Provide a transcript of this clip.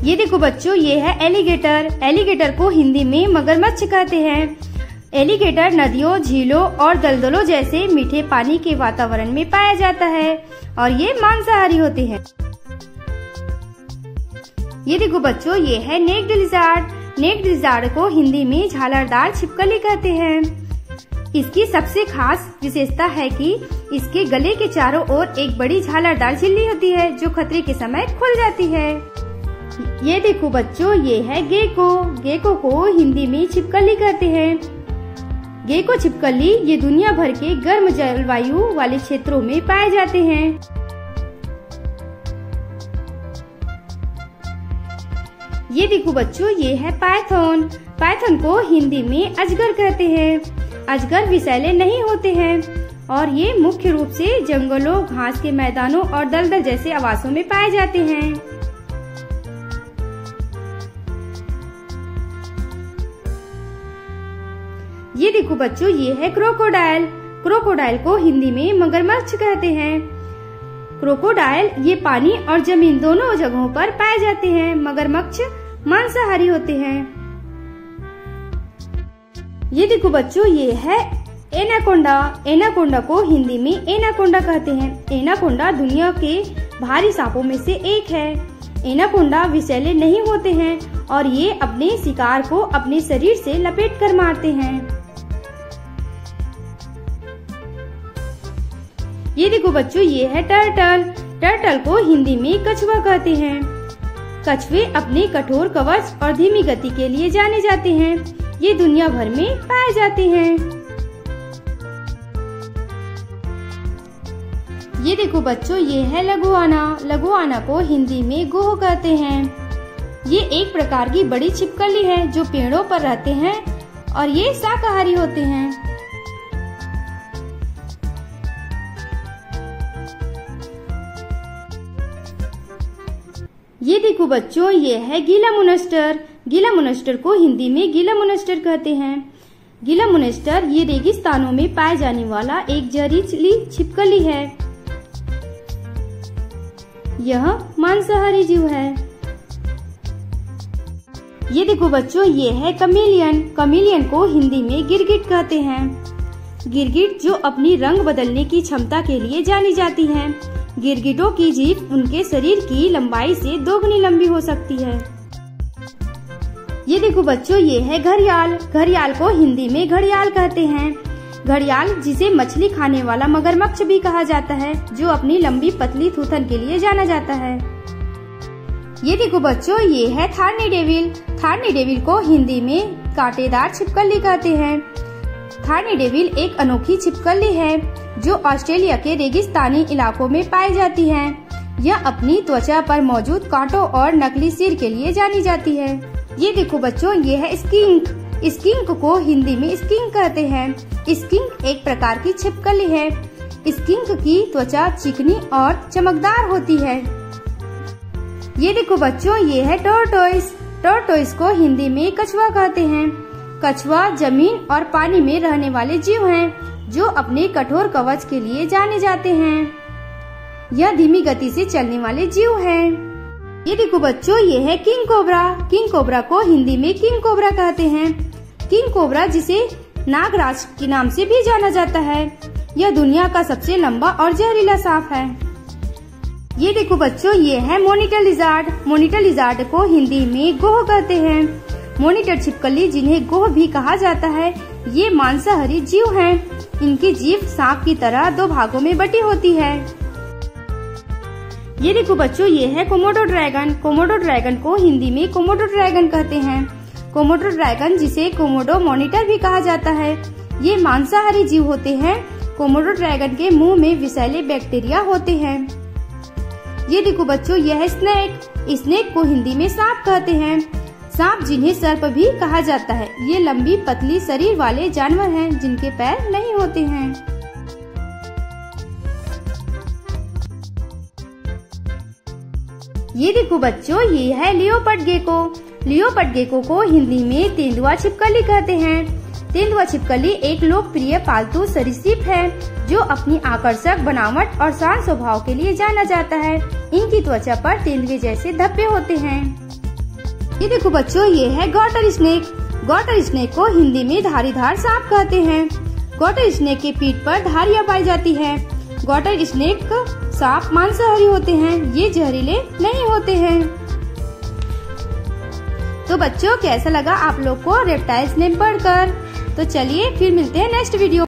ये देखो बच्चों, ये है एलिगेटर। एलिगेटर को हिंदी में मगरमच्छ कहते हैं। एलिगेटर नदियों, झीलों और दलदलों जैसे मीठे पानी के वातावरण में पाया जाता है और ये मांसाहारी होते हैं। ये देखो बच्चों, ये है नेक्ड लिज़ार्ड। नेक्ड लिज़ार्ड को हिंदी में झालरदार छिपकली कहते हैं। इसकी सबसे खास विशेषता है कि इसके गले के चारों ओर एक बड़ी झालरदार झिल्ली होती है जो खतरे के समय खुल जाती है। ये देखो बच्चों, ये है गेको। गेको को हिंदी में छिपकली कहते हैं। गेको छिपकली ये दुनिया भर के गर्म जलवायु वाले क्षेत्रों में पाए जाते हैं। ये देखो बच्चों, ये है पाइथन। पाइथन को हिंदी में अजगर कहते हैं। अजगर विषैले नहीं होते हैं और ये मुख्य रूप से जंगलों, घास के मैदानों और दलदल जैसे आवासों में पाए जाते हैं। ये देखो बच्चों, ये है क्रोकोडाइल। क्रोकोडाइल को हिंदी में मगरमच्छ कहते हैं। क्रोकोडाइल ये पानी और जमीन दोनों जगहों पर पाए जाते हैं। मगरमच्छ मांसाहारी होते हैं। ये देखो बच्चों, ये है एनाकोंडा। एनाकोंडा को हिंदी में एनाकोंडा कहते हैं। एनाकोंडा दुनिया के भारी सांपों में से एक है। एनाकोंडा विषैले नहीं होते हैं और ये अपने शिकार को अपने शरीर से लपेट कर मारते हैं। ये देखो बच्चों, ये है टर्टल। टर्टल को हिंदी में कछुआ कहते हैं। कछुए अपने कठोर कवच और धीमी गति के लिए जाने जाते हैं। ये दुनिया भर में पाए जाते हैं। ये देखो बच्चों, ये है लघुआना। लघुआना को हिंदी में गोह कहते हैं। ये एक प्रकार की बड़ी छिपकली है जो पेड़ों पर रहते हैं और ये शाकाहारी होते हैं। ये देखो बच्चों, ये है गीला मोनेस्टर। गीला मोनेस्टर को हिंदी में गीला मोनेस्टर कहते हैं। गीला मोनेस्टर ये रेगिस्तानों में पाए जाने वाला एक जहरीली छिपकली है। यह मांसाहारी जीव है। ये देखो बच्चों, ये है कमेलियन। कमेलियन को हिंदी में गिरगिट कहते हैं। गिरगिट जो अपनी रंग बदलने की क्षमता के लिए जानी जाती है। गिरगिटों की जीभ उनके शरीर की लंबाई से दोगुनी लंबी हो सकती है। ये देखो बच्चों, ये है घड़ियाल। घड़ियाल को हिंदी में घड़ियाल कहते हैं। घड़ियाल जिसे मछली खाने वाला मगरमच्छ भी कहा जाता है, जो अपनी लंबी पतली थूथन के लिए जाना जाता है। ये देखो बच्चों, ये है थार्नी डेविल। थार्नी डेविल को हिंदी में कांटेदार छिपकली कहते हैं। थार्नी डेविल एक अनोखी छिपकली है जो ऑस्ट्रेलिया के रेगिस्तानी इलाकों में पाई जाती है। यह अपनी त्वचा पर मौजूद कांटों और नकली सिर के लिए जानी जाती है। ये देखो बच्चों, ये है स्किंक। स्किंक को हिंदी में स्किंक कहते हैं। स्किंक एक प्रकार की छिपकली है। स्किंक की त्वचा चिकनी और चमकदार होती है। ये देखो बच्चों, ये है टॉर्टोइस। टॉर्टोइस को हिंदी में कछुआ कहते हैं। कछुआ जमीन और पानी में रहने वाले जीव हैं जो अपने कठोर कवच के लिए जाने जाते हैं। यह धीमी गति से चलने वाले जीव हैं। ये देखो बच्चों, ये है किंग कोबरा। किंग कोबरा को हिंदी में किंग कोबरा कहते हैं। किंग कोबरा जिसे नागराज के नाम से भी जाना जाता है। यह दुनिया का सबसे लंबा और जहरीला सांप है। ये देखो बच्चों, ये है मॉनिटर लिज़ार्ड। मॉनिटर लिज़ार्ड को हिंदी में गोह कहते हैं। मॉनिटर छिपकली जिन्हें गोह भी कहा जाता है, ये मांसाहारी जीव हैं। इनकी जीभ सांप की तरह दो भागों में बटी होती है। ये देखो बच्चों, ये है कोमोडो ड्रैगन। कोमोडो ड्रैगन को हिंदी में कोमोडो ड्रैगन कहते हैं। कोमोडो ड्रैगन जिसे कोमोडो मॉनिटर भी कहा जाता है, ये मांसाहारी जीव होते हैं। कोमोडो ड्रैगन के मुंह में विषैले बैक्टीरिया होते हैं। ये देखो बच्चों, यह है स्नेक। स्नेक को हिंदी में सांप कहते हैं। सांप जिन्हें सर्प भी कहा जाता है, ये लंबी पतली शरीर वाले जानवर हैं जिनके पैर नहीं होते हैं। ये देखो बच्चों, ये है लियोपर्ड गेको। लियोपर्ड गेको को हिंदी में तेंदुआ छिपकली कहते हैं। तेंदुआ छिपकली एक लोकप्रिय पालतू सरीसृप है जो अपनी आकर्षक बनावट और शांत स्वभाव के लिए जाना जाता है। इनकी त्वचा पर तेंदुए जैसे धब्बे होते हैं। ये देखो बच्चों, ये है गॉटर स्नेक। गॉटर स्नेक को हिंदी में धारीदार सांप कहते हैं। गॉटर स्नेक के पीठ पर धारियां पाई जाती है। गॉटर स्नेक सांप मांसाहारी होते हैं, ये जहरीले नहीं होते हैं। तो बच्चों, कैसा लगा आप लोग को रेप्टाइल्स नेम पढ़कर? तो चलिए फिर मिलते हैं नेक्स्ट वीडियो।